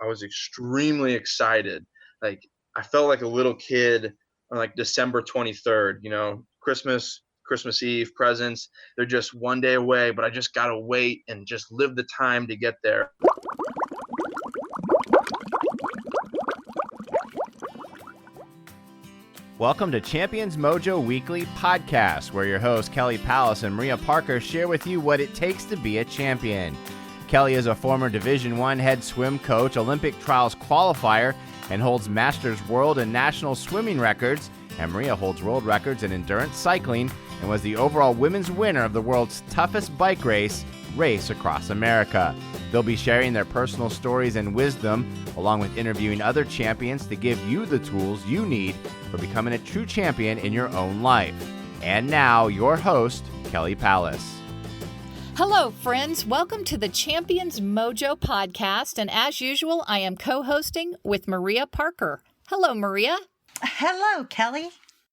I was extremely excited. Like I felt like a little kid on like December 23rd, Christmas Eve presents. They're just one day away, but I just got to wait and just live the time to get there. Welcome to Champions Mojo Weekly Podcast, where your hosts Kelly Pallas and Maria Parker share with you what it takes to be a champion. Kelly is a former Division I head swim coach, Olympic trials qualifier, and holds Masters World and National swimming records. And Maria holds world records in endurance cycling and was the overall women's winner of the world's toughest bike race Across America. They'll be sharing their personal stories and wisdom, along with interviewing other champions to give you the tools you need for becoming a true champion in your own life. And now, your host, Kelly Pallas. Hello, friends. Welcome to the Champions Mojo podcast. And as usual, I am co-hosting with Maria Parker. Hello, Maria. Hello, Kelly.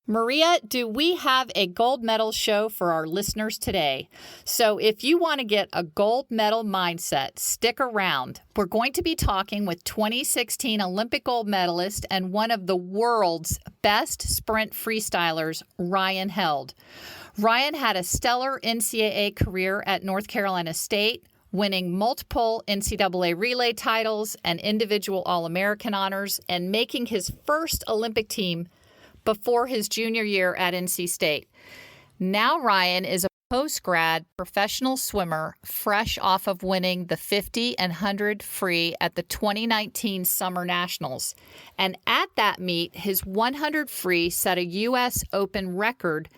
Maria, do we have a gold medal show for our listeners today? So if you want to get a gold medal mindset, stick around. We're going to be talking with 2016 Olympic gold medalist and one of the world's best sprint freestylers, Ryan Held. Ryan had a stellar NCAA career at North Carolina State, winning multiple NCAA relay titles and individual All-American honors, and making his first Olympic team before his junior year at NC State. Now Ryan is a post-grad professional swimmer, fresh off of winning the 50 and 100 free at the 2019 Summer Nationals. And at that meet, his 100 free set a U.S. Open record,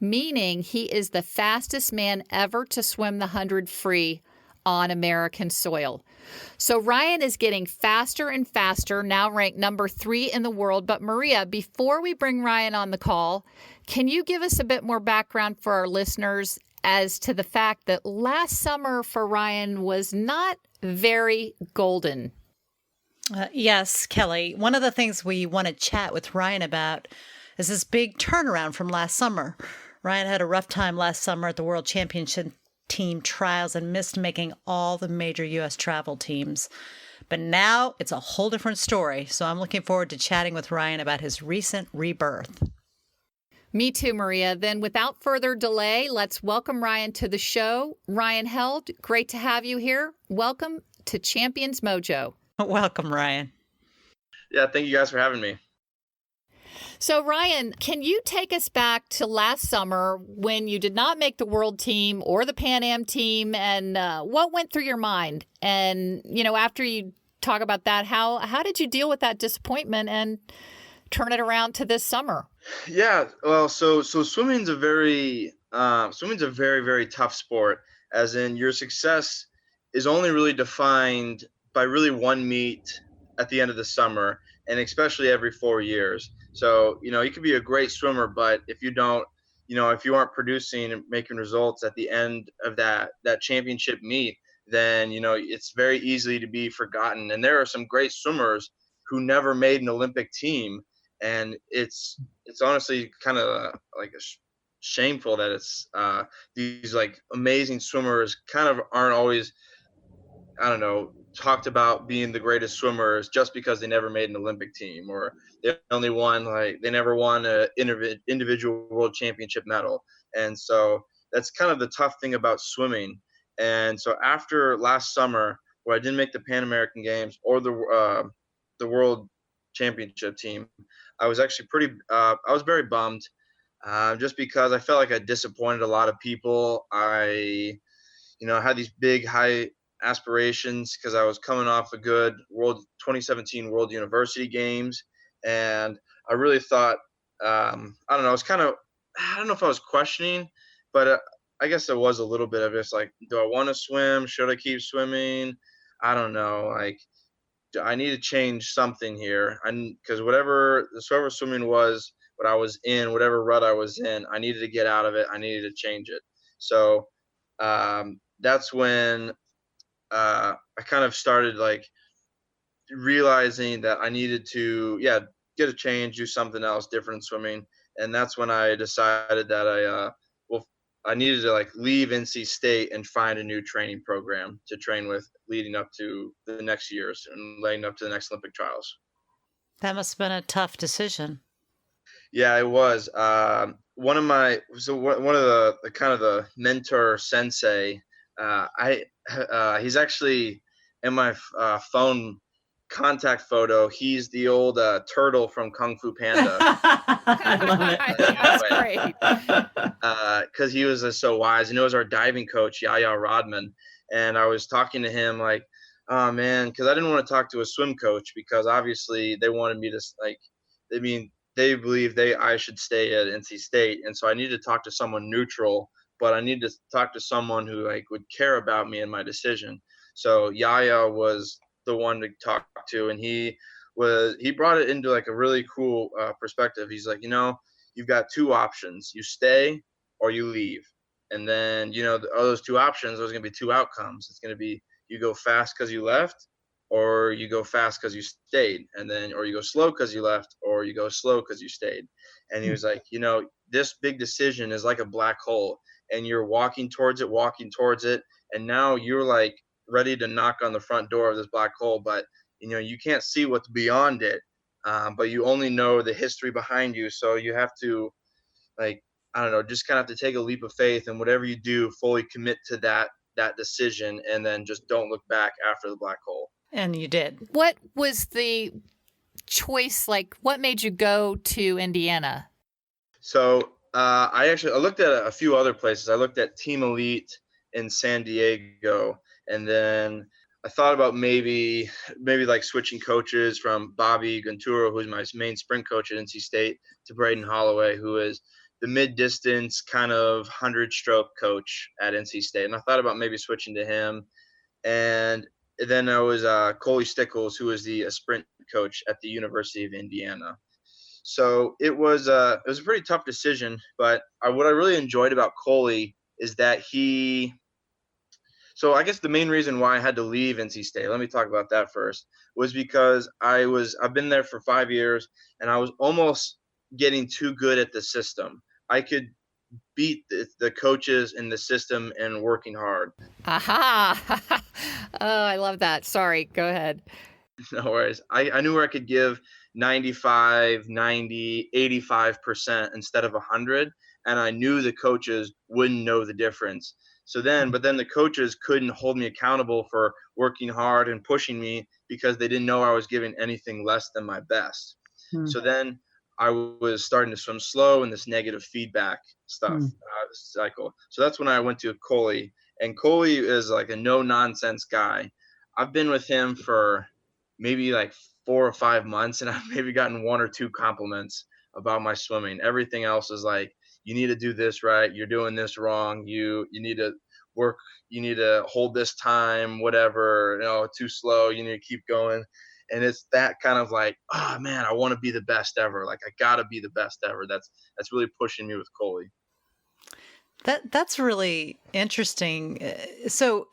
meaning he is the fastest man ever to swim the 100 free on American soil. So Ryan is getting faster and faster, now ranked number 3 in the world. But Maria, before we bring Ryan on the call, can you give us a bit more background for our listeners as to the fact that last summer for Ryan was not very golden? Yes, Kelly. One of the things we want to chat with Ryan about is this big turnaround from last summer. Ryan had a rough time last summer at the World Championship team trials and missed making all the major U.S. travel teams. But now it's a whole different story. So I'm looking forward to chatting with Ryan about his recent rebirth. Me too, Maria. Then without further delay, let's welcome Ryan to the show. Ryan Held, great to have you here. Welcome to Champions Mojo. Welcome, Ryan. Yeah, thank you guys for having me. So, Ryan, can you take us back to last summer when you did not make the world team or the Pan Am team, and what went through your mind? And, after you talk about that, how did you deal with that disappointment and turn it around to this summer? Yeah, well, so swimming's a very, very tough sport, as in your success is only really defined by really one meet at the end of the summer, and especially every 4 years. So, you could be a great swimmer, but if you don't, if you aren't producing and making results at the end of that championship meet, then, it's very easy to be forgotten. And there are some great swimmers who never made an Olympic team. And it's honestly kind of shameful that it's these like amazing swimmers kind of aren't always, talked about being the greatest swimmers just because they never made an Olympic team, or they never won a individual world championship medal. And so that's kind of the tough thing about swimming. And so after last summer, where I didn't make the Pan American Games or the world championship team, I was actually I was very bummed, just because I felt like I disappointed a lot of people. I had these big high aspirations because I was coming off a good 2017 World University Games, and I really thought, I don't know if I was questioning, but I guess there was a little bit of just like, do I want to swim? Should I keep swimming? I don't know. I need to change something here. Because whatever swimming was, what I was in, whatever rut I was in, I needed to get out of it. I needed to change it. So that's when I kind of started realizing that I needed to, get a change, do something else different in swimming. And that's when I decided that I needed to like leave NC State and find a new training program to train with leading up to the next years and leading up to the next Olympic trials. That must have been a tough decision. Yeah, it was. One of the kind of the mentor sensei, he's actually in my phone contact photo. He's the old turtle from Kung Fu Panda. I love it. That's great. Because he was so wise, and it was our diving coach, Yaya Rodman. And I was talking to him like, oh man, because I didn't want to talk to a swim coach because obviously they wanted me to like, I mean, they believe I should stay at NC State, and so I needed to talk to someone neutral, but I needed to talk to someone who like would care about me and my decision. So Yaya was the one to talk to, and he brought it into like a really cool perspective. He's like, you've got two options: you stay or you leave. And then those two options, there's going to be two outcomes. It's going to be you go fast because you left, or you go fast because you stayed, and then or you go slow because you left, or you go slow because you stayed. And he was like, this big decision is like a black hole, and you're walking towards it, and now you're like ready to knock on the front door of this black hole, but you can't see what's beyond it, but you only know the history behind you. So you have to, like, I don't know, just kind of have to take a leap of faith, and whatever you do, fully commit to that decision, and then just don't look back after the black hole. And you did. What was the choice like? What made you go to Indiana? So I looked at a few other places. I looked at Team Elite in San Diego, and then I thought about maybe like switching coaches from Bobby Genturo, who's my main sprint coach at NC State, to Braden Holloway, who is the mid-distance kind of 100-stroke coach at NC State. And I thought about maybe switching to him. And then there was Coley Stickles, who was the sprint coach at the University of Indiana. So it was a pretty tough decision. But what I really enjoyed about Coley is that so I guess the main reason why I had to leave NC State, let me talk about that first, was because I've been there for 5 years, and I was almost getting too good at the system. I could beat the coaches in the system and working hard. Aha! Oh, I love that. Sorry, go ahead. No worries. I knew where I could give 95, 90, 85% instead of 100, and I knew the coaches wouldn't know the difference. But then the coaches couldn't hold me accountable for working hard and pushing me because they didn't know I was giving anything less than my best. So then I was starting to swim slow in this negative feedback cycle. So that's when I went to Coley, and Coley is like a no-nonsense guy. I've been with him for maybe like 4 or 5 months, and I've maybe gotten 1 or 2 compliments about my swimming. Everything else is like, you need to do this right, you're doing this wrong, you need to work, you need to hold this time, whatever, too slow, you need to keep going. And it's that kind of like, oh man, I want to be the best ever. Like I gotta be the best ever. That's really pushing me with Coley. That's really interesting. So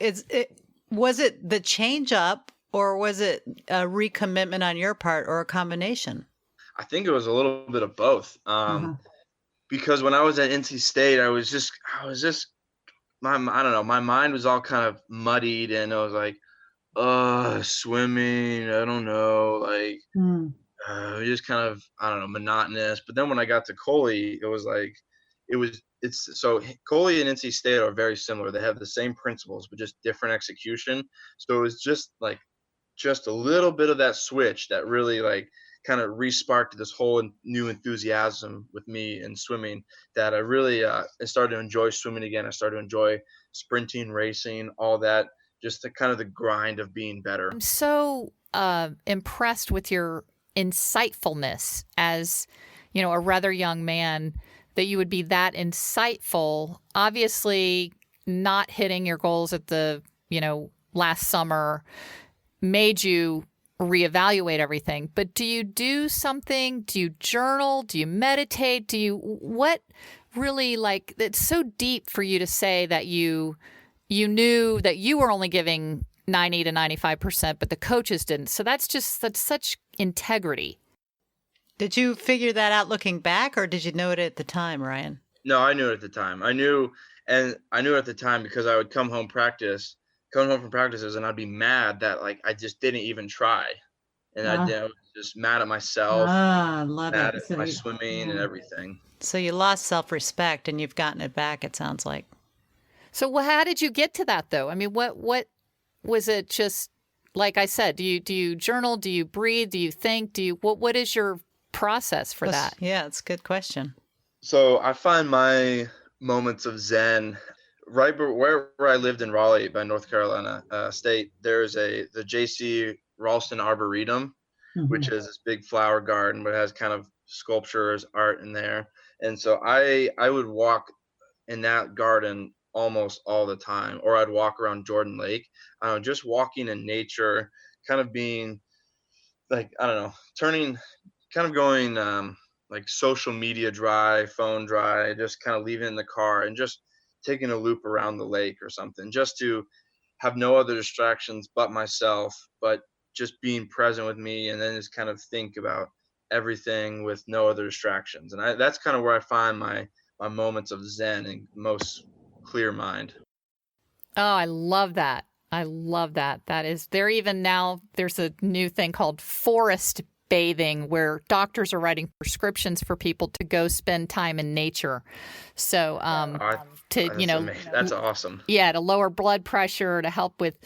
was it the change up, or was it a recommitment on your part, or a combination? I think it was a little bit of both. Because when I was at NC State, I was just I don't know, my mind was all kind of muddied, and I was like, swimming, I don't know, like just kind of, I don't know, monotonous. But then when I got to Coley, it was like so Coley and NC State are very similar. They have the same principles but just different execution. So it was just a little bit of that switch that really like kind of re-sparked this whole new enthusiasm with me in swimming, that I really I started to enjoy swimming again. I started to enjoy sprinting, racing, all that, just the kind of the grind of being better. I'm so impressed with your insightfulness as, a rather young man, that you would be that insightful. Obviously, not hitting your goals at the, last summer made you reevaluate everything. But do you do something? Do you journal? Do you meditate? What really, like, it's so deep for you to say that you knew that you were only giving 90 to 95%, but the coaches didn't. So that's such integrity. Did you figure that out looking back, or did you know it at the time, Ryan? No, I knew it at the time. I knew, And I knew at the time because I would come home from practices, and I'd be mad that like I just didn't even try. And I was just mad at myself, I love mad it. at my swimming and everything. So you lost self-respect and you've gotten it back, it sounds like. So how did you get to that though? I mean, what was it? Just like I said, do you journal? Do you breathe? Do you think? What is your process for that? Yeah, it's a good question. So I find my moments of zen right where I lived in Raleigh by North Carolina State. There's the J.C. Ralston Arboretum, which is this big flower garden, but it has kind of sculptures, art in there. And so I would walk in that garden almost all the time, or I'd walk around Jordan Lake. I don't know, just walking in nature, kind of being like, I don't know, kind of going like social media dry, phone dry, just kind of leaving in the car and just taking a loop around the lake or something, just to have no other distractions but myself, but just being present with me, and then just kind of think about everything with no other distractions. And that's kind of where I find my moments of zen and most clear mind. Oh, I love that. I love that. There's a new thing called forest bathing, where doctors are writing prescriptions for people to go spend time in nature. So, that's awesome. Yeah, to lower blood pressure, to help with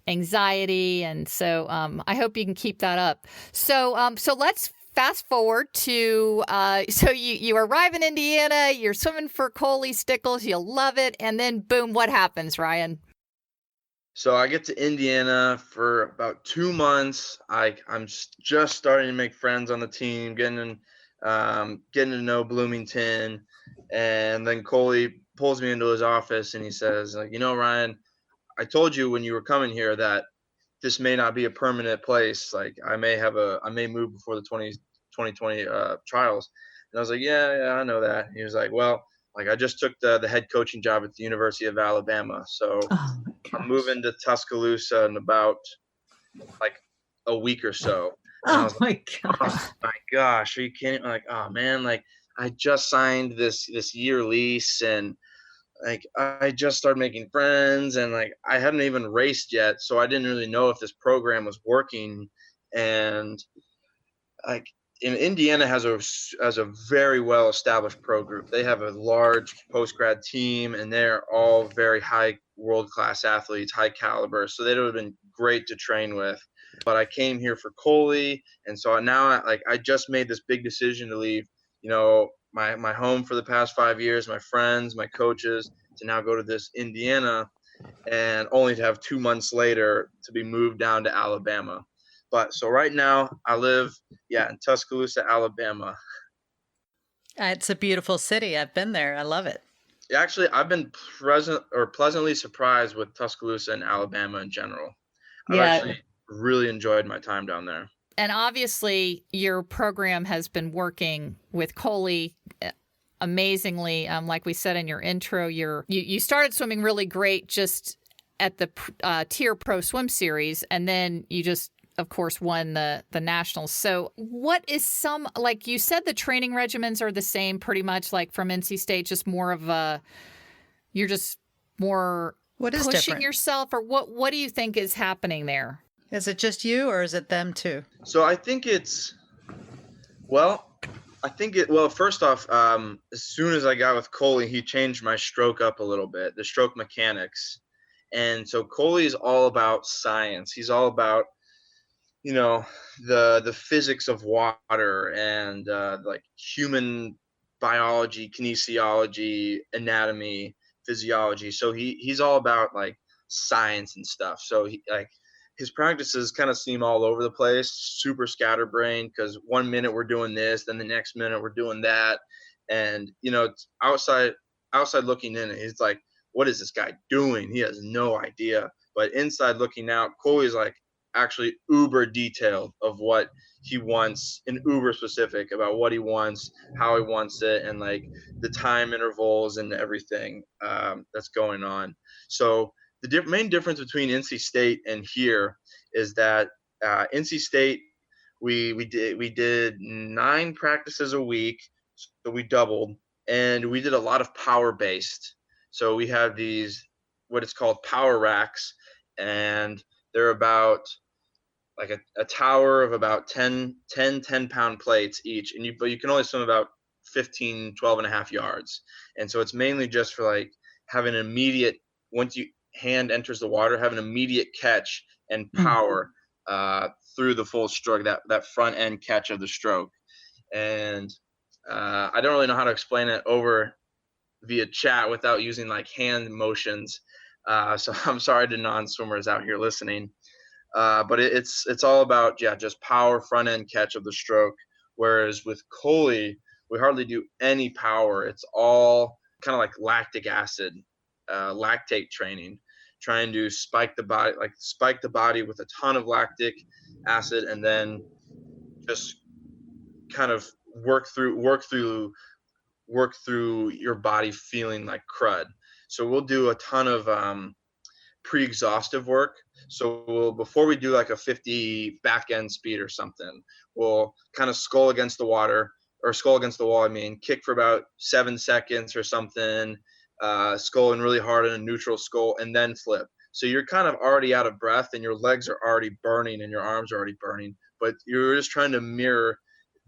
anxiety. And so, I hope you can keep that up. So let's fast forward to, so you arrive in Indiana, you're swimming for Coley Stickles, you love it. And then boom, what happens, Ryan? So I get to Indiana for about 2 months. I'm just starting to make friends on the team, getting to know Bloomington, and then Coley pulls me into his office and he says, like, Ryan, I told you when you were coming here that this may not be a permanent place. Like I may move before the 2020 trials. And I was like, yeah, I know that. And he was like, well, like I just took the head coaching job at the University of Alabama. So I'm moving to Tuscaloosa in about like a week or so. And I was like, oh my gosh, are you kidding? Like, oh man, like I just signed this year lease, and like I just started making friends, and like I hadn't even raced yet, so I didn't really know if this program was working. And like Indiana has a very well established pro group. They have a large post-grad team, and they're all very high world-class athletes, high caliber. So they would have been great to train with. But I came here for Coley, and so now I just made this big decision to leave, my home for the past 5 years, my friends, my coaches, to now go to this Indiana, and only to have 2 months later to be moved down to Alabama. But so right now I live, in Tuscaloosa, Alabama. It's a beautiful city. I've been there. I love it. Actually, I've been pleasantly surprised with Tuscaloosa and Alabama in general. I've actually really enjoyed my time down there. And obviously, your program has been working with Coley amazingly. Like we said in your intro, you started swimming really great just at the Tier Pro Swim Series, and then you just, of course, won the nationals. So what is like you said, the training regimens are the same pretty much like from NC State, just more of you're just more pushing different? Yourself, or what do you think is happening there? Is it just you, or is it them too? So I think first off, as soon as I got with Coley, he changed my stroke up a little bit, the stroke mechanics. And so Coley's all about science. He's all about, the physics of water and like human biology, kinesiology, anatomy, physiology. So he's all about like science and stuff. So his practices kind of seem all over the place, super scatterbrained, because 1 minute we're doing this, then the next minute we're doing that. And, it's outside looking in, it's like, what is this guy doing? He has no idea. But inside looking out, Coley's like actually uber detailed of what he wants, and uber specific about what he wants, how he wants it, and like the time intervals and everything that's going on. So the main difference between NC State and here is that NC State, we did 9 practices a week, so we doubled, and we did a lot of power based. So we have these, what it's called power racks, and they're about like a tower of about 10-pound plates each. But you can only swim about 12 and a half yards. And so it's mainly just for like having an immediate, once you hand enters the water, have an immediate catch and power through the full stroke, that front end catch of the stroke. And I don't really know how to explain it over via chat without using like hand motions. So I'm sorry to non-swimmers out here listening. But it's all about, just power, front end catch of the stroke. Whereas with Coley, we hardly do any power. It's all kind of like lactic acid, lactate training, trying to spike the body with a ton of lactic acid, and then just kind of work through your body feeling like crud. So we'll do a ton of pre-exhaustive work. So before we do like a 50 back end speed or something, we'll kind of skull against the wall, kick for about 7 seconds or something, sculling really hard in a neutral skull, and then flip. So you're kind of already out of breath and your legs are already burning and your arms are already burning, but you're just trying to mirror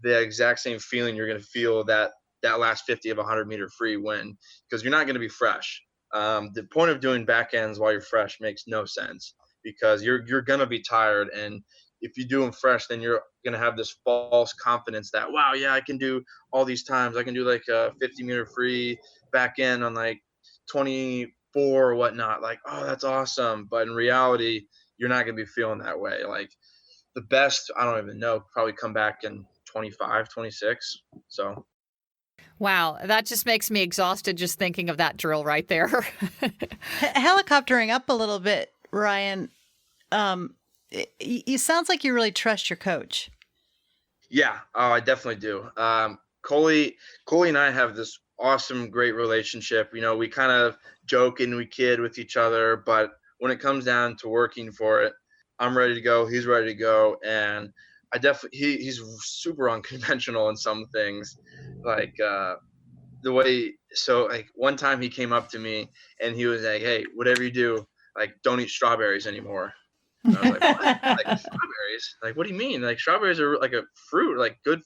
the exact same feeling you're going to feel that last 50 of a 100-meter free win, because you're not going to be fresh. The point of doing back ends while you're fresh makes no sense, because you're going to be tired. And if you do them fresh, then you're going to have this false confidence that, wow, yeah, I can do all these times. I can do like a 50-meter free back end on like 24 or whatnot. Like, oh, that's awesome. But in reality, you're not going to be feeling that way. Like the best, I don't even know, probably come back in 25, 26. So. Wow, that just makes me exhausted just thinking of that drill right there. Helicoptering up a little bit, Ryan, it sounds like you really trust your coach. Yeah, I definitely do. Coley and I have this awesome, great relationship. You know, we kind of joke and we kid with each other, but when it comes down to working for it, I'm ready to go. He's ready to go. And he's super unconventional in some things, like the way. So like one time he came up to me and he was like, "Hey, whatever you do, like don't eat strawberries anymore." And I was like, "What? Like strawberries? Like what do you mean? Like strawberries are like a fruit, like good,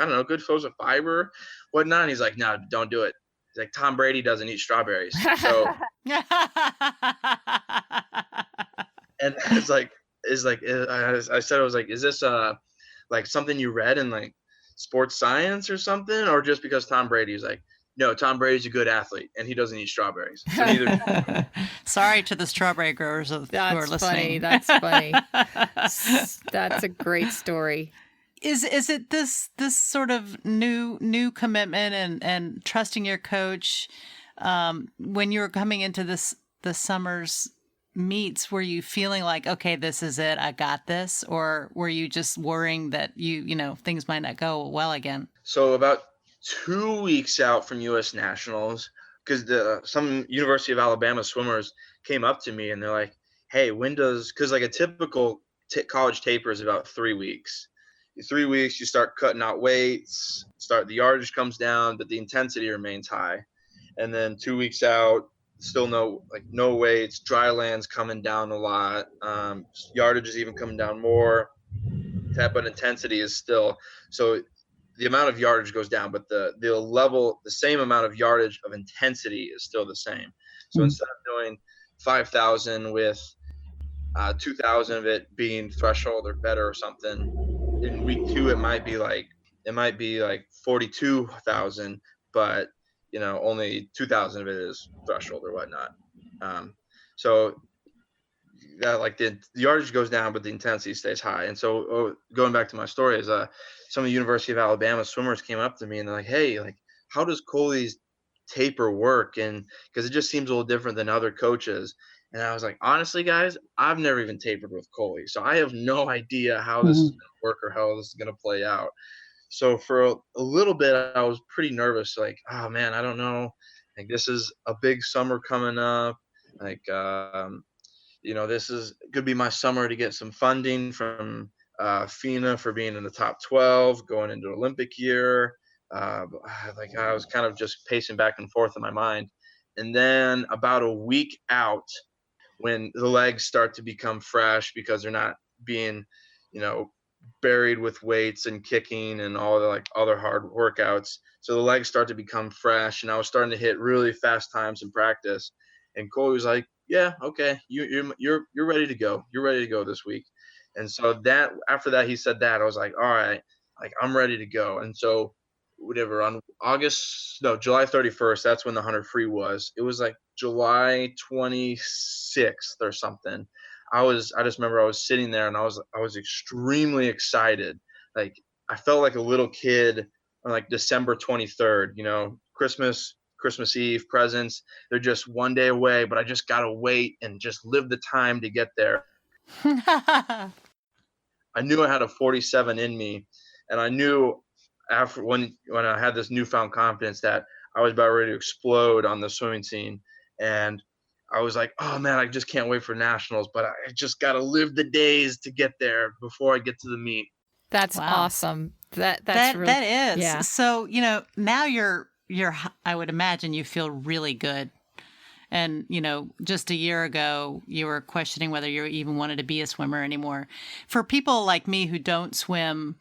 I don't know, good source of fiber, whatnot." And he's like, "No, don't do it." He's like, "Tom Brady doesn't eat strawberries." So and I said, I was like, "Is this like something you read in like sports science or something, or just because Tom Brady's like, no, Tom Brady's a good athlete and he doesn't eat strawberries." So neither. Sorry to the strawberry growers who are listening. That's funny. That's a great story. Is it this sort of new commitment and trusting your coach when you were coming into the summer's meets? Were you feeling like, okay, this is it, I got this, or were you just worrying that you know things might not go well again? So about 2 weeks out from U.S. Nationals, because some University of Alabama swimmers came up to me and they're like, "Hey, because like a typical college taper is about 3 weeks. 3 weeks, you start cutting out weights, the yardage comes down, but the intensity remains high. And then 2 weeks out, still no weights, dry land's coming down a lot, yardage is even coming down more, but intensity is still, so the amount of yardage goes down, but the same amount of yardage of intensity is still the same. So instead of doing 5,000 with 2,000 of it being threshold or better or something, in week 2 it might be like 42,000, but only 2,000 of it is threshold or whatnot. So that like the yardage goes down, but the intensity stays high. And so going back to my story is some of the University of Alabama swimmers came up to me and they're like, "Hey, like how does Coley's taper work?" And because it just seems a little different than other coaches. And I was like, honestly, guys, I've never even tapered with Coley, so I have no idea how this is going to work or how this is going to play out. So for a little bit, I was pretty nervous, like, oh man, I don't know. Like this is a big summer coming up. Like, this could be my summer to get some funding from FINA for being in the top 12, going into Olympic year. Like I was kind of just pacing back and forth in my mind. And then about a week out, when the legs start to become fresh because they're not being, buried with weights and kicking and all the like other hard workouts. So the legs start to become fresh, and I was starting to hit really fast times in practice. And Colby was like, "Yeah, okay, you're ready to go. You're ready to go this week." And so that after that he said that, I was like, "All right, like I'm ready to go." And so whatever on July 31st, that's when the 100 free was. It was like July 26th or something. I just remember I was sitting there and I was extremely excited. Like I felt like a little kid on like December 23rd, Christmas Eve presents. They're just one day away, but I just got to wait and just live the time to get there. I knew I had a 47 in me, and I knew after when I had this newfound confidence that I was about ready to explode on the swimming scene. And I was like, oh man, I just can't wait for nationals, but I just got to live the days to get there before I get to the meet. That's awesome. That's really, that is. Yeah. So, now you're, I would imagine you feel really good. And, just a year ago, you were questioning whether you even wanted to be a swimmer anymore. For people like me who don't swim,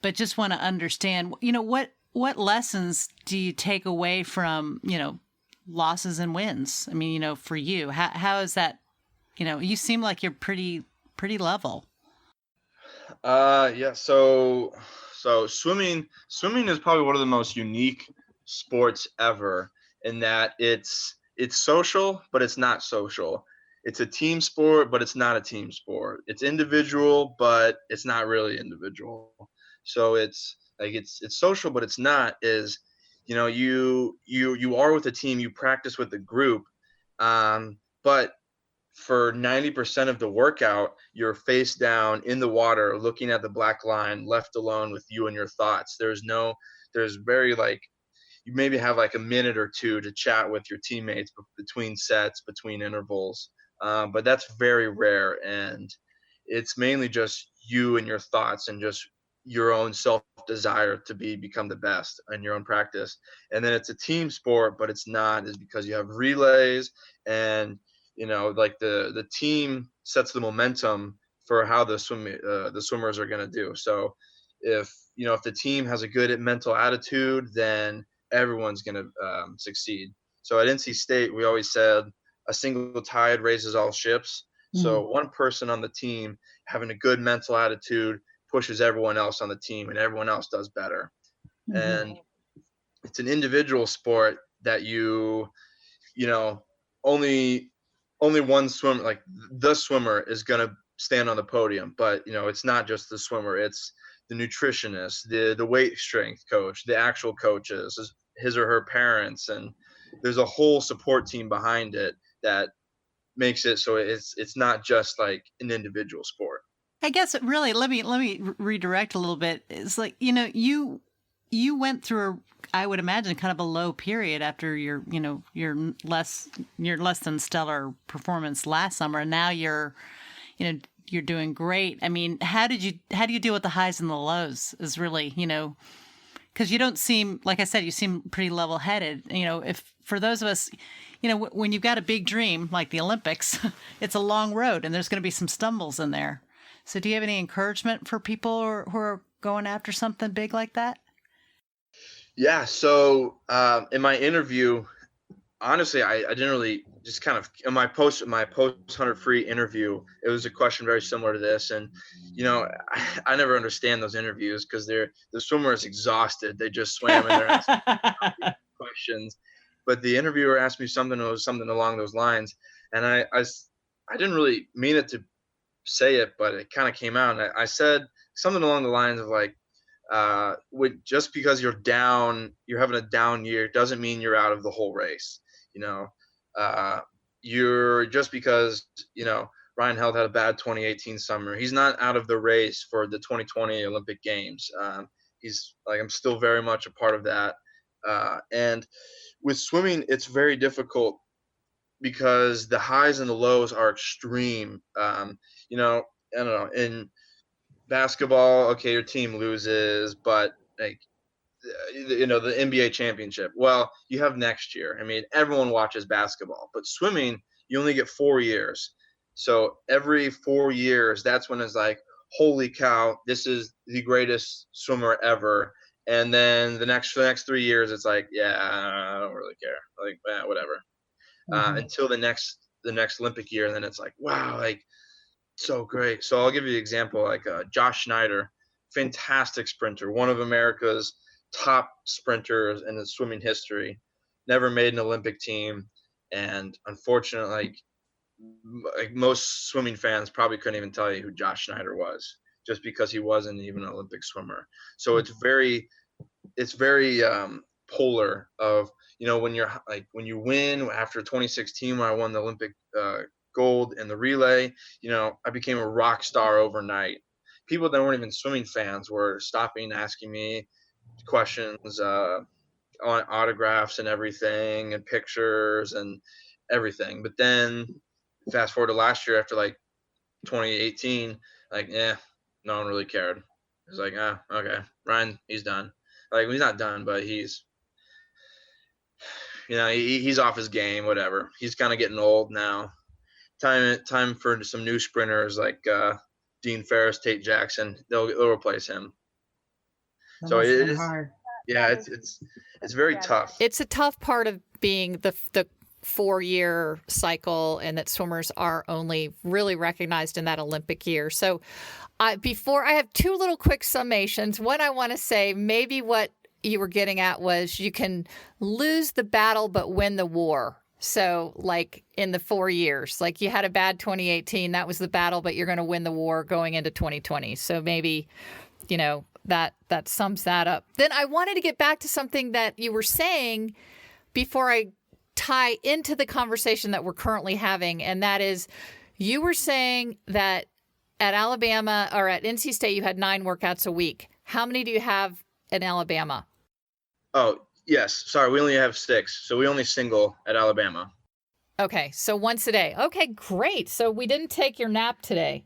but just want to understand, what lessons do you take away from, losses and wins? I mean, for you, how is that, you seem like you're pretty level. Yeah. So swimming is probably one of the most unique sports ever in that it's social, but it's not social. It's a team sport, but it's not a team sport. It's individual, but it's not really individual. So it's like it's social, but it's not. You are with a team, you practice with a group, but for 90% of the workout, you're face down in the water, looking at the black line, left alone with you and your thoughts. There's very like you maybe have like a minute or two to chat with your teammates between sets, between intervals, but that's very rare, and it's mainly just you and your thoughts and just your own self desire to become the best in your own practice. And then it's a team sport, but it's not, is because you have relays, and like the team sets the momentum for how the swimmers are going to do. So if the team has a good mental attitude, then everyone's going to succeed. So at NC State, we always said a single tide raises all ships. So one person on the team having a good mental attitude pushes everyone else on the team, and everyone else does better. And it's an individual sport that only one swimmer, like the swimmer, is going to stand on the podium. But it's not just the swimmer, it's the nutritionist, the weight strength coach, the actual coaches, his or her parents, and there's a whole support team behind it that makes it so it's not just like an individual sport. I guess really, let me redirect a little bit. It's like, you went through I would imagine kind of a low period after your less than stellar performance last summer, and now you're doing great. I mean, how do you deal with the highs and the lows? Is really, because you don't seem, like I said, you seem pretty level headed. If for those of us, when you've got a big dream like the Olympics, it's a long road and there's going to be some stumbles in there. So do you have any encouragement for people who are going after something big like that? Yeah. So in my interview, honestly, I didn't really just kind of in my post 100 free interview, it was a question very similar to this. And, I never understand those interviews because the swimmer is exhausted. They just swam and they're asking questions. But the interviewer asked me something along those lines. And I didn't really mean it to say it, but it kind of came out. And I said something along the lines of like, just because you're having a down year doesn't mean you're out of the whole race. You're just because, Ryan Held had a bad 2018 summer. He's not out of the race for the 2020 Olympic Games. He's like, I'm still very much a part of that. And with swimming, it's very difficult because the highs and the lows are extreme. I don't know, in basketball, okay, your team loses, but like the NBA championship. Well, you have next year. I mean, everyone watches basketball, but swimming, you only get 4 years. So every 4 years, that's when it's like, holy cow, this is the greatest swimmer ever. And then the next 3 years, it's like, yeah, I don't really care. Like, whatever. Until the next Olympic year, and then it's like, wow, like so great. So I'll give you an example, like Josh Schneider, fantastic sprinter, one of America's top sprinters in the swimming history, never made an Olympic team, and unfortunately, like most swimming fans probably couldn't even tell you who Josh Schneider was, just because he wasn't even an Olympic swimmer. So it's very polar of, when you win. After 2016, when I won the Olympic gold in the relay, I became a rock star overnight. People that weren't even swimming fans were stopping, asking me questions on autographs and everything, and pictures and everything. But then fast forward to last year, after like 2018, like, no one really cared. It's like, okay, Ryan, he's done. Like, he's not done, but he's off his game, whatever. He's kind of getting old now. Time for some new sprinters like Dean Ferris, Tate Jackson. They'll replace him. That So must it have been is hard. Yeah, it's very tough. It's a tough part of being the 4-year cycle, and that swimmers are only really recognized in that Olympic year. So before I have two little quick summations. One, I want to say maybe what you were getting at was you can lose the battle but win the war. So like in the 4 years, like you had a bad 2018, that was the battle, but you're going to win the war going into 2020. So maybe, that sums that up. Then I wanted to get back to something that you were saying before I tie into the conversation that we're currently having. And that is, you were saying that at Alabama or at NC State, you had 9 workouts a week. How many do you have in Alabama? Oh, yes. Sorry, we only have 6. So we only single at Alabama. Okay, so once a day. Okay, great. So we didn't take your nap today.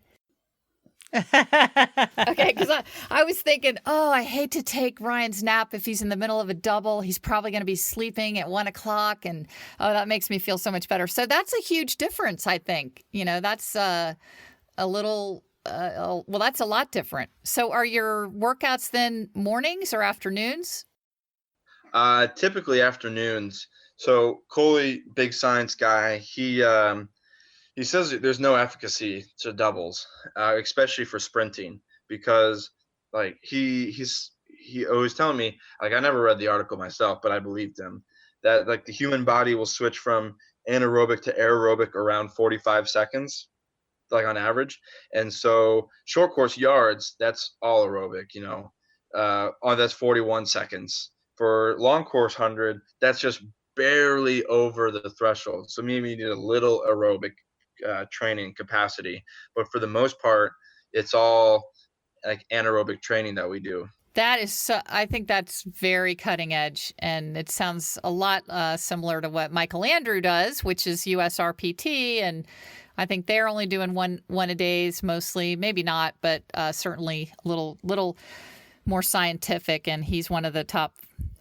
Okay, because I was thinking, I hate to take Ryan's nap if he's in the middle of a double. He's probably going to be sleeping at 1 o'clock, and that makes me feel so much better. So that's a huge difference, I think. That's a little, that's a lot different. So are your workouts then mornings or afternoons? Typically afternoons. So Coley, big science guy, he says there's no efficacy to doubles, especially for sprinting, because like he always telling me, like, I never read the article myself, but I believed him, that like the human body will switch from anaerobic to aerobic around 45 seconds, like on average. And so short course yards, that's all aerobic, that's 41 seconds. For long course 100, that's just barely over the threshold. So maybe you need a little aerobic training capacity, but for the most part, it's all like anaerobic training that we do. That is I think that's very cutting edge, and it sounds a lot similar to what Michael Andrew does, which is USRPT, and I think they're only doing one a days mostly, maybe not, but certainly a little more scientific, and he's one of the top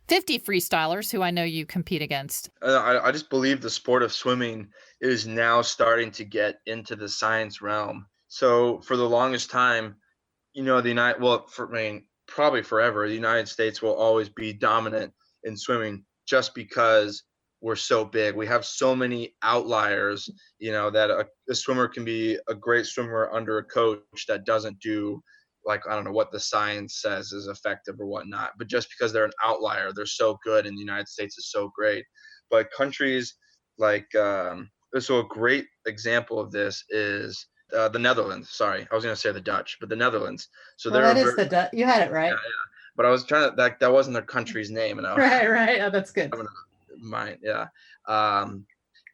50 freestylers who I know you compete against. I just believe the sport of swimming is now starting to get into the science realm. So for the longest time, probably forever, the United States will always be dominant in swimming, just because we're so big. We have so many outliers, that a swimmer can be a great swimmer under a coach that doesn't do, like, I don't know what the science says is effective or whatnot, but just because they're an outlier, they're so good, and the United States is so great. But countries like, so a great example of this is the Netherlands. Sorry, I was going to say the Dutch, but the Netherlands. So That is the Dutch. You had it right. Yeah. But I was trying to, that wasn't their country's name. And Right. Oh, that's good. Mine, yeah.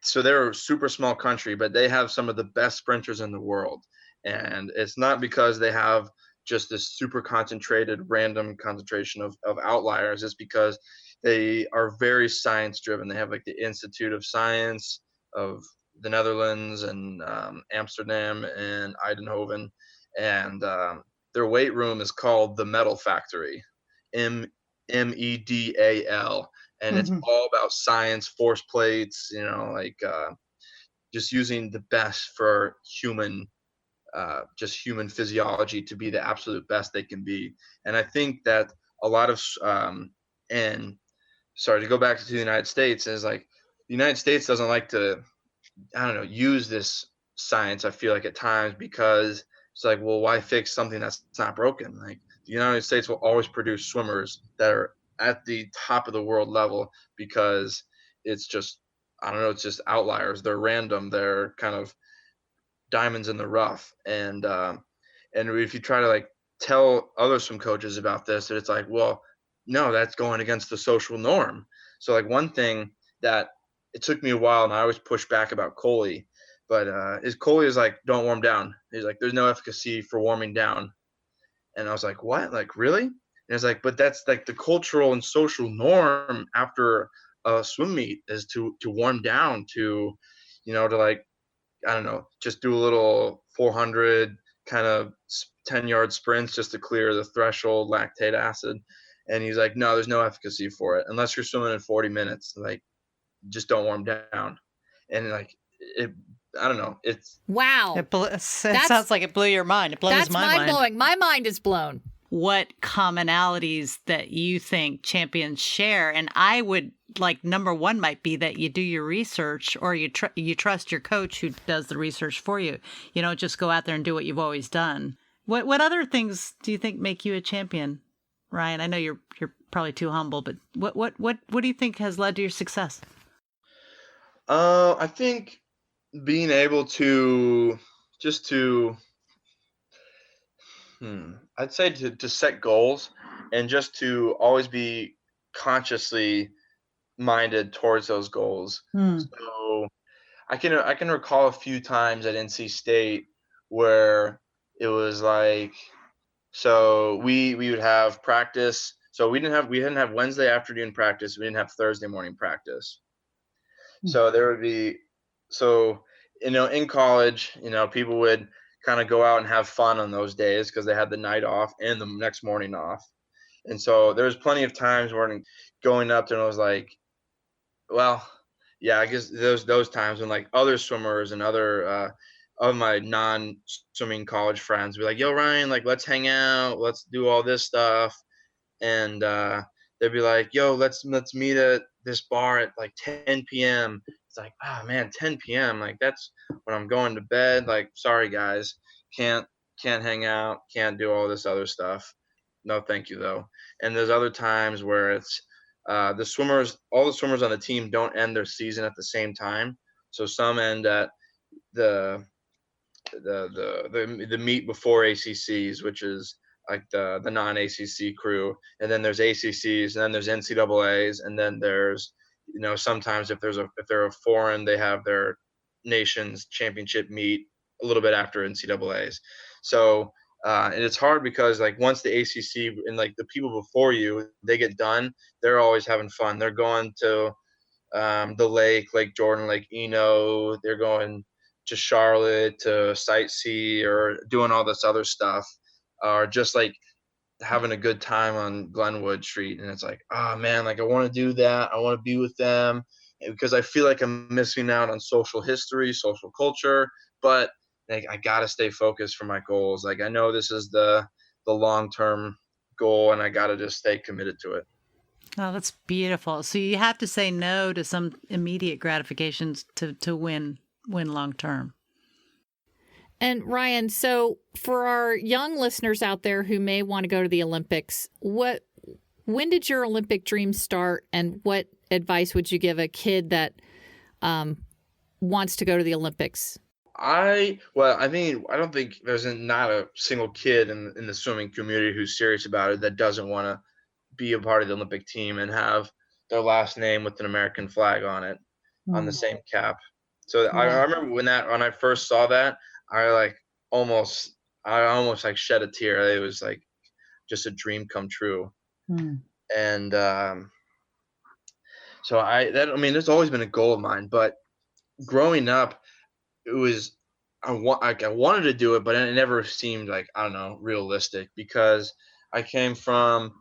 So they're a super small country, but they have some of the best sprinters in the world. And it's not because they have just this super concentrated, random concentration of outliers. It's because they are very science driven. They have like the Institute of Science of the Netherlands and Amsterdam and Eindhoven, and their weight room is called the Metal Factory, medal, and it's Mhm. all about science, force plates, just using the best for just human physiology to be the absolute best they can be. And I think that a lot of and sorry to go back to the United States, is like the United States doesn't like to, I don't know, use this science, I feel like, at times, because it's like, well, why fix something that's not broken? Like, the United States will always produce swimmers that are at the top of the world level, because it's just, I don't know, it's just outliers. They're random. They're kind of diamonds in the rough. And if you try to like tell other swim coaches about this, it's like, well, no, that's going against the social norm. So like one thing that it took me a while, and I always push back about Coley, but is Coley is like, don't warm down. He's like, there's no efficacy for warming down. And I was like, what? Like, really? And it's like, but that's like the cultural and social norm after a swim meet, is to warm down, to, to like, I don't know, just do a little 400 kind of 10-yard sprints just to clear the threshold lactate acid. And he's like, no, there's no efficacy for it unless you're swimming in 40 minutes. Like, just don't warm down. And like, it, I don't know. It's Wow. It sounds like it blew your mind. It blows That's my mind. mind-blowing. My mind is blown. What commonalities that you think champions share? And I would like, number one might be that you do your research, or you trust your coach who does the research for you. You don't just go out there and do what you've always done. What other things do you think make you a champion, Ryan? I know you're probably too humble, but what do you think has led to your success? I think being able to I'd say to set goals, and just to always be consciously minded towards those goals. So I can recall a few times at NC State where it was like, so we would have practice. So we didn't have Wednesday afternoon practice. We didn't have Thursday morning practice. So there would be, so, in college, people would kind of go out and have fun on those days because they had the night off and the next morning off. And so there was plenty of times where going up there, and I was like, well, yeah, I guess those times when like other swimmers and other of my non-swimming college friends would be like, yo, Ryan, like, let's hang out, let's do all this stuff. And they'd be like, yo, let's meet at this bar at like 10 p.m. It's like, oh man, 10 p.m. Like, that's when I'm going to bed. Like, sorry guys, can't hang out, can't do all this other stuff. No, thank you though. And there's other times where it's all the swimmers on the team don't end their season at the same time. So some end at the meet before ACCs, which is like the non-ACC crew, and then there's ACCs, and then there's NCAAs, and then there's, sometimes if they're a foreign, they have their nation's championship meet a little bit after NCAAs. So and it's hard because like once the ACC and like the people before you, they get done, they're always having fun. They're going to the Lake Jordan, Lake Eno. They're going to Charlotte to sightsee or doing all this other stuff, or just like having a good time on Glenwood Street. And it's like, oh man, like I want to do that. I want to be with them, because I feel like I'm missing out on social history, social culture, but like I got to stay focused for my goals. Like I know this is the long-term goal, and I got to just stay committed to it. Oh, that's beautiful. So you have to say no to some immediate gratifications to win long term. And Ryan, so for our young listeners out there who may want to go to the Olympics, when did your Olympic dream start, and what advice would you give a kid that wants to go to the Olympics? I don't think there's not a single kid in the swimming community who's serious about it that doesn't want to be a part of the Olympic team and have their last name with an American flag on it, on the same cap. So I remember when I first saw that, I almost like shed a tear. It was like just a dream come true. And so there's always been a goal of mine, but growing up, it was, I wanted to do it, but it never seemed like, I don't know, realistic, because I came from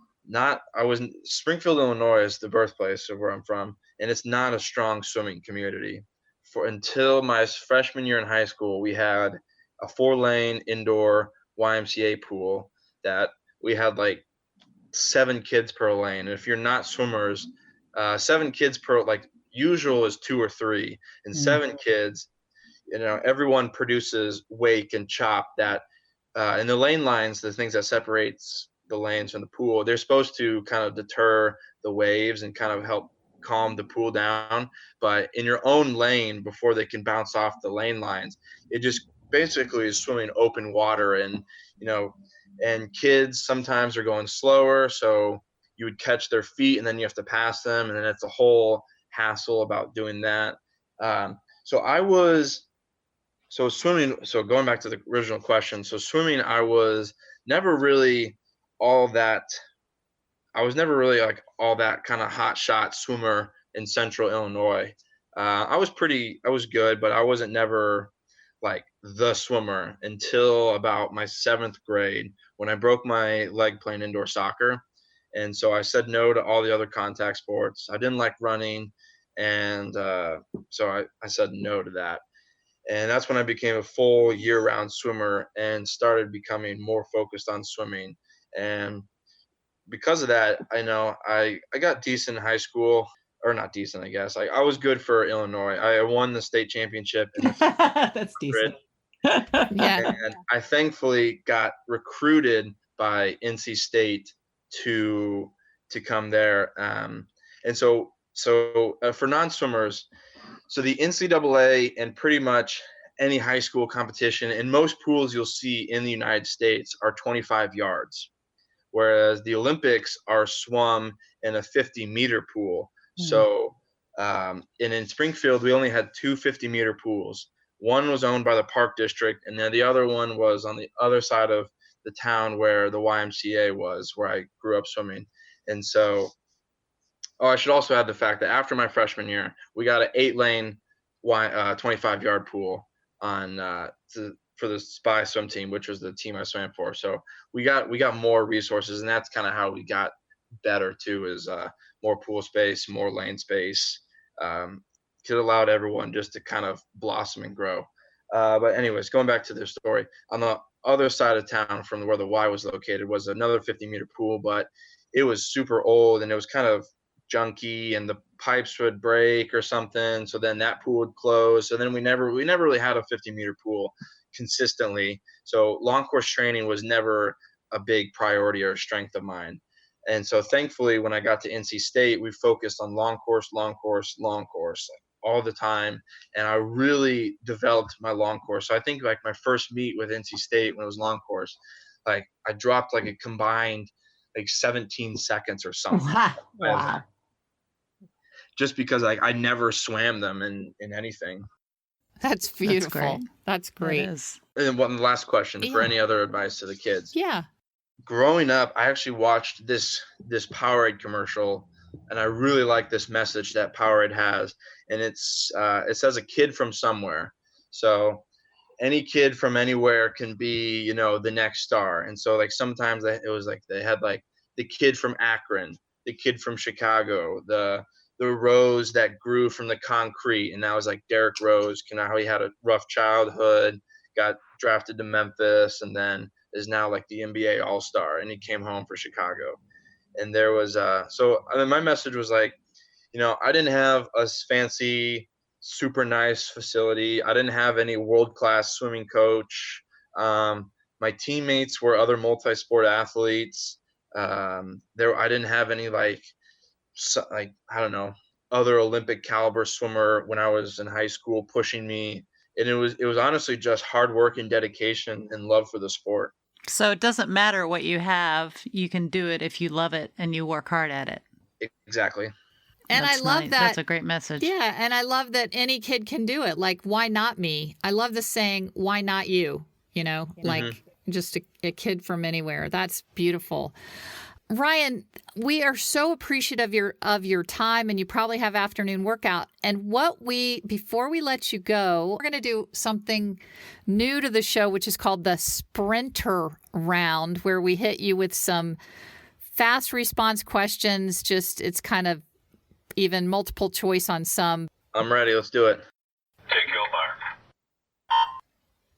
Springfield, Illinois is the birthplace of where I'm from, and it's not a strong swimming community. Until my freshman year in high school, we had a 4-lane indoor YMCA pool that we had like 7 kids per lane. And if you're not swimmers, 7 kids per, like, usual is 2 or 3, and 7 kids, everyone produces wake and chop that, and the lane lines, the things that separates the lanes from the pool, they're supposed to kind of deter the waves and kind of help calm the pool down. But in your own lane, before they can bounce off the lane lines, it just basically is swimming open water. And and kids sometimes are going slower, so you would catch their feet and then you have to pass them, and then it's a whole hassle about doing that. So swimming, so going back to the original question, so swimming, I was never really like all that kind of hot shot swimmer in Central Illinois. I was good, but I wasn't never like the swimmer until about my 7th grade, when I broke my leg playing indoor soccer. And so I said no to all the other contact sports. I didn't like running. And so I said no to that. And that's when I became a full year-round swimmer and started becoming more focused on swimming. And because of that, I got decent in high school, or not decent, I guess. I was good for Illinois. I won the state championship. That's decent. Yeah. And I thankfully got recruited by NC State to come there. And so for non-swimmers, so the NCAA and pretty much any high school competition, in most pools you'll see in the United States, are 25 yards, whereas the Olympics are swum in a 50-meter pool. So in Springfield, we only had 2 50-meter pools. One was owned by the Park District, and then the other one was on the other side of the town where the YMCA was, where I grew up swimming. And so, I should also add the fact that after my freshman year, we got an 8-lane 25-yard pool for the Spy swim team, which was the team I swam for. So we got more resources, and that's kind of how we got better too, is more pool space, more lane space. It allowed everyone just to kind of blossom and grow. But anyways, going back to their story, on the other side of town from where the Y was located was another 50-meter pool, but it was super old and it was kind of junky, and the pipes would break or something. So then that pool would close. So then we never really had a 50-meter pool consistently. So long course training was never a big priority or strength of mine. And so thankfully, when I got to NC State, we focused on long course all the time. And I really developed my long course. So I think like my first meet with NC State, when it was long course, like I dropped like a combined like 17 seconds or something. Wow. Just because like I never swam them in anything. That's beautiful. That's great. It is. And one last question for any other advice to the kids. Yeah. Growing up, I actually watched this Powerade commercial, and I really like this message that Powerade has. And it says a kid from somewhere. So any kid from anywhere can be, the next star. And so like sometimes it was like they had like the kid from Akron, the kid from Chicago, the Rose that grew from the concrete, and that was like Derrick Rose. How he had a rough childhood, got drafted to Memphis, and then is now like the NBA All-Star, and he came home for Chicago. And there was my message was like, I didn't have a fancy, super nice facility. I didn't have any world-class swimming coach. My teammates were other multi-sport athletes. I didn't have any I don't know, other Olympic caliber swimmer when I was in high school pushing me. And it was honestly just hard work and dedication and love for the sport. So it doesn't matter what you have, you can do it if you love it and you work hard at it. Exactly. And That's I love nice. that. That's a great message. Yeah. And I love that any kid can do it. Like, why not me? I love the saying, why not you? Like just a kid from anywhere. That's beautiful. Ryan, we are so appreciative of your time, and you probably have afternoon workout. And before we let you go, we're going to do something new to the show, which is called the Sprinter Round, where we hit you with some fast response questions. Just it's kind of even multiple choice on some. I'm ready. Let's do it. Take your mark.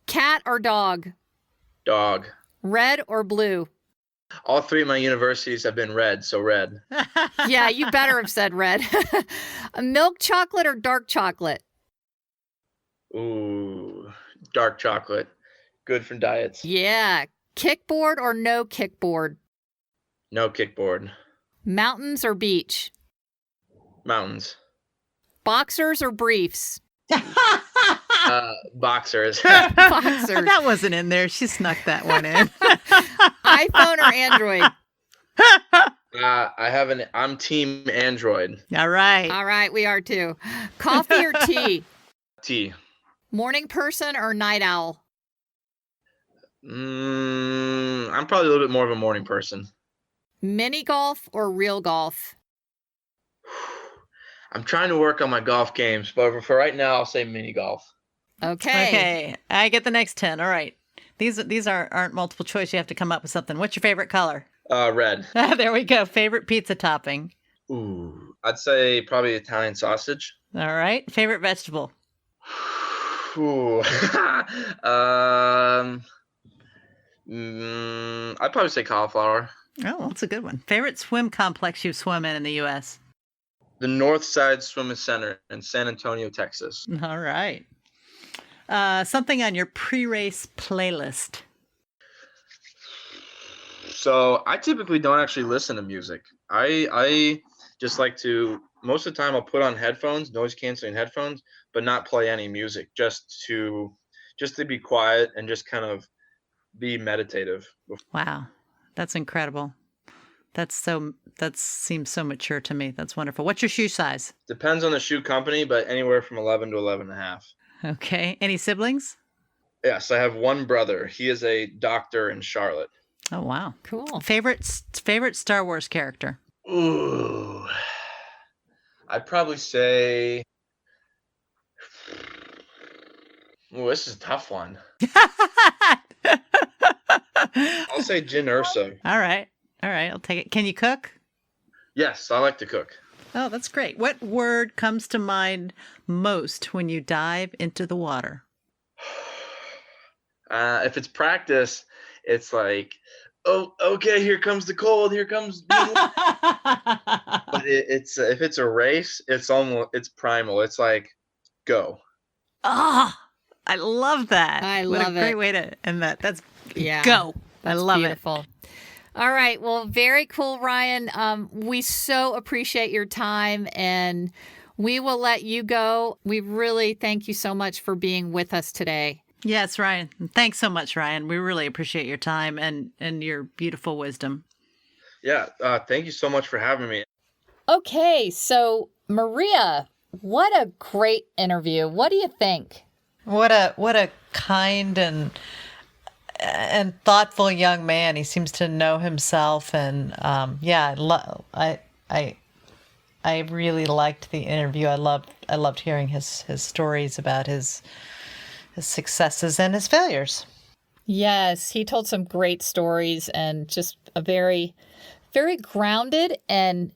Cat or dog? Dog. Red or blue? All three of my universities have been red, so red. Yeah, you better have said red. Milk chocolate or dark chocolate? Ooh, dark chocolate. Good for diets. Yeah. Kickboard or no kickboard? No kickboard. Mountains or beach? Mountains. Boxers or briefs? Boxers. Boxers. That wasn't in there. She snuck that one in. iPhone or Android? I'm team Android. All right. All right, we are too. Coffee or tea? Tea. Morning person or night owl? I'm probably a little bit more of a morning person. Mini golf or real golf? I'm trying to work on my golf games, but for right now, I'll say mini golf. Okay. Okay. I get the next 10. All right. These aren't multiple choice. You have to come up with something. What's your favorite color? Red. There we go. Favorite pizza topping? Ooh, I'd say probably Italian sausage. All right. Favorite vegetable? Ooh. I'd probably say cauliflower. Oh, that's a good one. Favorite swim complex you swim in the U.S.? The Northside Swimming Center in San Antonio, Texas. All right. Something on your pre-race playlist? So I typically don't actually listen to music. I just like to, most of the time I'll put on headphones, noise canceling headphones, but not play any music, just to be quiet and just kind of be meditative. Wow. That's incredible. That seems so mature to me. That's wonderful. What's your shoe size? Depends on the shoe company, but anywhere from 11 to 11 and a half. Okay. Any siblings? Yes, I have one brother. He is a doctor in Charlotte. Oh, wow. Cool. Favorite Star Wars character? Ooh. I'd probably say, this is a tough one. I'll say Jyn Erso. All right. I'll take it. Can you cook? Yes, I like to cook. Oh, that's great. What word comes to mind most when you dive into the water? If it's practice, it's like, oh, okay, here comes the cold, here comes. But it's if it's a race, it's primal. It's like, go. Ah, I love that. What a great way to end that. That's Yeah. go. I love Beautiful. All right. Well, very cool, Ryan. We so appreciate your time, and we will let you go. We really thank you so much for being with us today. Yes, Ryan. Thanks so much, Ryan. We really appreciate your time and your beautiful wisdom. Yeah. Thank you so much for having me. Okay. So, Maria, what a great interview. What do you think? What a kind and thoughtful young man. He seems to know himself, and I really liked the interview. I loved hearing his stories about his successes and his failures. Yes, he told some great stories, and just a very, very grounded and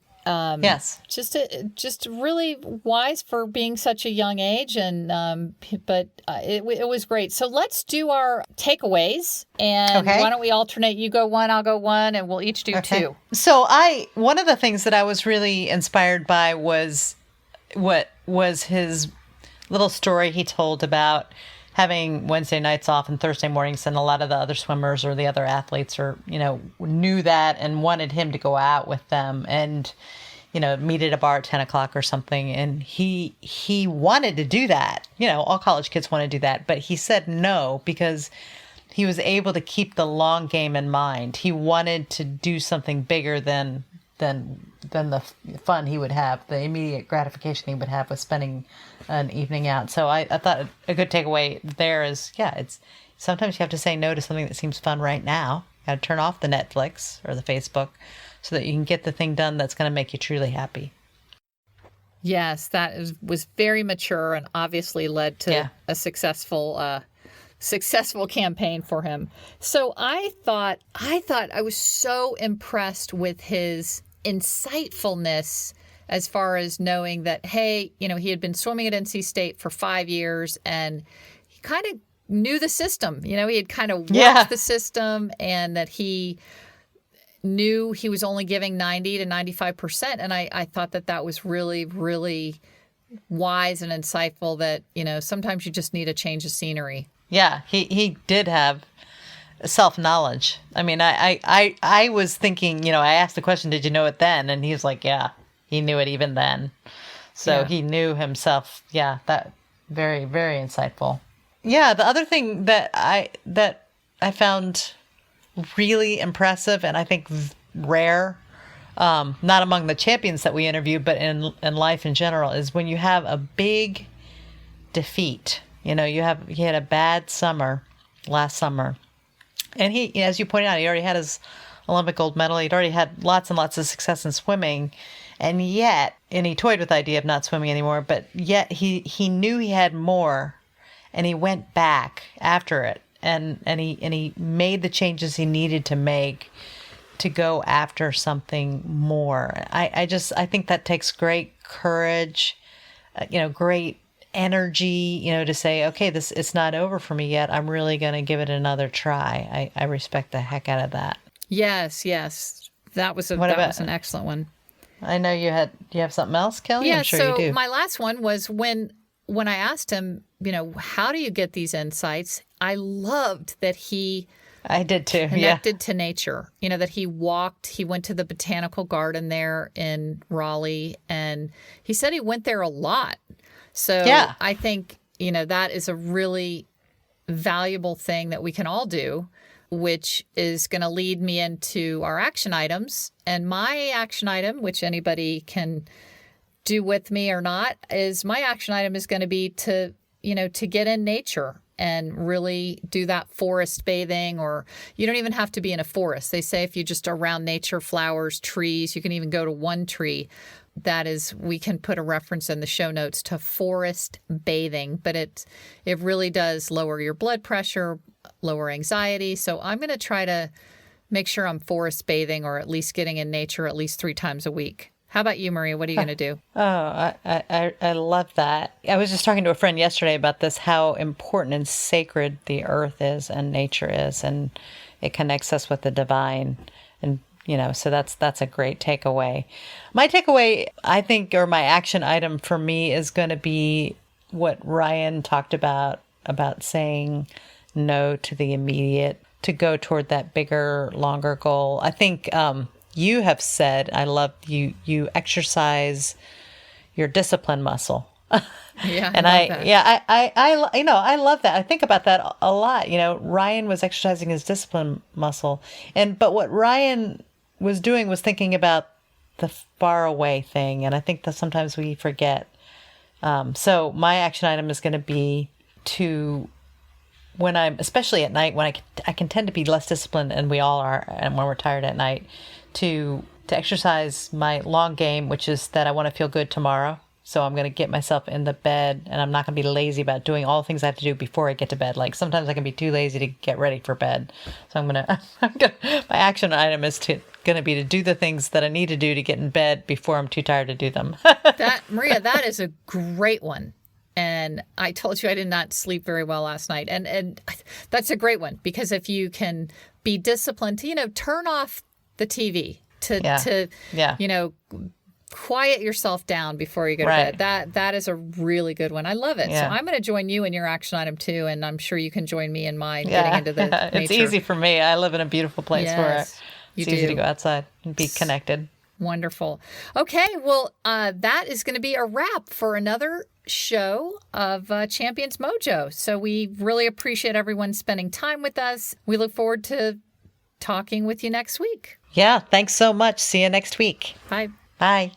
yes, just really wise for being such a young age, and it was great. So let's do our takeaways, and why don't we alternate? You go one, I'll go one, and we'll each do two. So one of the things that I was really inspired by was his little story he told about having Wednesday nights off and Thursday mornings, and a lot of the other swimmers or the other athletes knew that and wanted him to go out with them and, meet at a bar at 10 o'clock or something. And he wanted to do that. All college kids want to do that, but he said no, because he was able to keep the long game in mind. He wanted to do something bigger than the fun he would have, the immediate gratification he would have with spending an evening out. So I thought a good takeaway there is, it's sometimes you have to say no to something that seems fun right now. You got to turn off the Netflix or the Facebook so that you can get the thing done that's going to make you truly happy. Yes, that was very mature and obviously led to a successful successful campaign for him. So I thought I was so impressed with his insightfulness as far as knowing that, hey, he had been swimming at NC State for 5 years and he kind of knew the system. He had kind of worked the system, and that he knew he was only giving 90 to 95%. And I thought that was really, really wise and insightful, that, sometimes you just need a change of scenery. Yeah, he did have self-knowledge. I mean, I was thinking, I asked the question, did you know it then? And he was like, yeah, he knew it even then. So he knew himself. Yeah, that very, very insightful. Yeah, the other thing that I found really impressive, and I think rare, not among the champions that we interviewed, but in life in general, is when you have a big defeat. He had a bad summer last summer, and he, as you pointed out, he already had his Olympic gold medal. He'd already had lots and lots of success in swimming, and he toyed with the idea of not swimming anymore, but yet he knew he had more, and he went back after it, and he made the changes he needed to make to go after something more. I think that takes great courage, great energy, to say, okay, it's not over for me yet. I'm really going to give it another try. I respect the heck out of that. Yes. That was an excellent one. I know you have something else, Kelly? Yeah, I'm sure so you do. My last one was when I asked him, how do you get these insights? I loved that I did too. Connected to nature. That he went to the botanical garden there in Raleigh, and he said he went there a lot. So I think, that is a really valuable thing that we can all do, which is going to lead me into our action items. And my action item, which anybody can do with me or not, is my action item is going to be to get in nature and really do that forest bathing. Or you don't even have to be in a forest. They say if you just around nature, flowers, trees, you can even go to one tree. We can put a reference in the show notes to forest bathing, but it really does lower your blood pressure, lower anxiety. So I'm going to try to make sure I'm forest bathing, or at least getting in nature at least 3 times a week. How about you, Maria? What are you going to do? Oh, I love that. I was just talking to a friend yesterday about this, how important and sacred the earth is and nature is, and it connects us with the divine. And, so that's a great takeaway. My takeaway, I think, or my action item for me is going to be what Ryan talked about saying no to the immediate, to go toward that bigger, longer goal. I think, you have said, I love you exercise your discipline muscle. Yeah. And I love that. I think about that a lot. Ryan was exercising his discipline muscle, but what Ryan was doing was thinking about the far away thing. And I think that sometimes we forget. So my action item is going to be to, when I'm, especially at night, when I can tend to be less disciplined, and we all are, and when we're tired at night, to exercise my long game, which is that I want to feel good tomorrow. So I'm going to get myself in the bed, and I'm not going to be lazy about doing all the things I have to do before I get to bed. Like sometimes I can be too lazy to get ready for bed. So my action item is going to be to do the things that I need to do to get in bed before I'm too tired to do them. Maria, that is a great one. And I told you I did not sleep very well last night. And that's a great one, because if you can be disciplined to, turn off the TV, to quiet yourself down before you go to bed. That is a really good one. I love it. Yeah. So I'm going to join you in your action item too, and I'm sure you can join me in mine, getting into the nature. It's easy for me. I live in a beautiful place where it's easy to go outside and be connected. Wonderful. Okay, well, that is going to be a wrap for another show of Champions Mojo. So we really appreciate everyone spending time with us. We look forward to talking with you next week. Yeah, thanks so much. See you next week. Bye. Bye.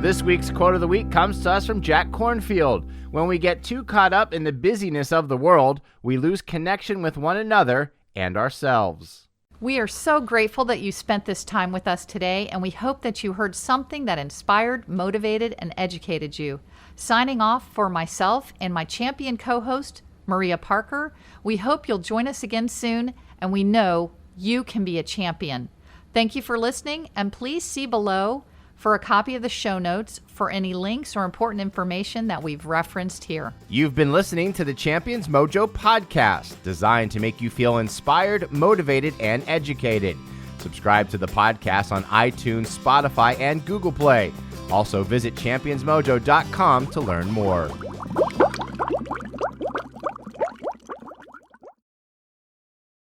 This week's quote of the week comes to us from Jack Cornfield. When we get too caught up in the busyness of the world, we lose connection with one another and ourselves. We are so grateful that you spent this time with us today, and we hope that you heard something that inspired, motivated, and educated you. Signing off for myself and my champion co-host, Maria Parker. We hope you'll join us again soon, and we know you can be a champion. Thank you for listening, and please see below for a copy of the show notes for any links or important information that we've referenced here. You've been listening to the Champions Mojo podcast, designed to make you feel inspired, motivated, and educated. Subscribe to the podcast on iTunes, Spotify, and Google Play. Also visit championsmojo.com to learn more.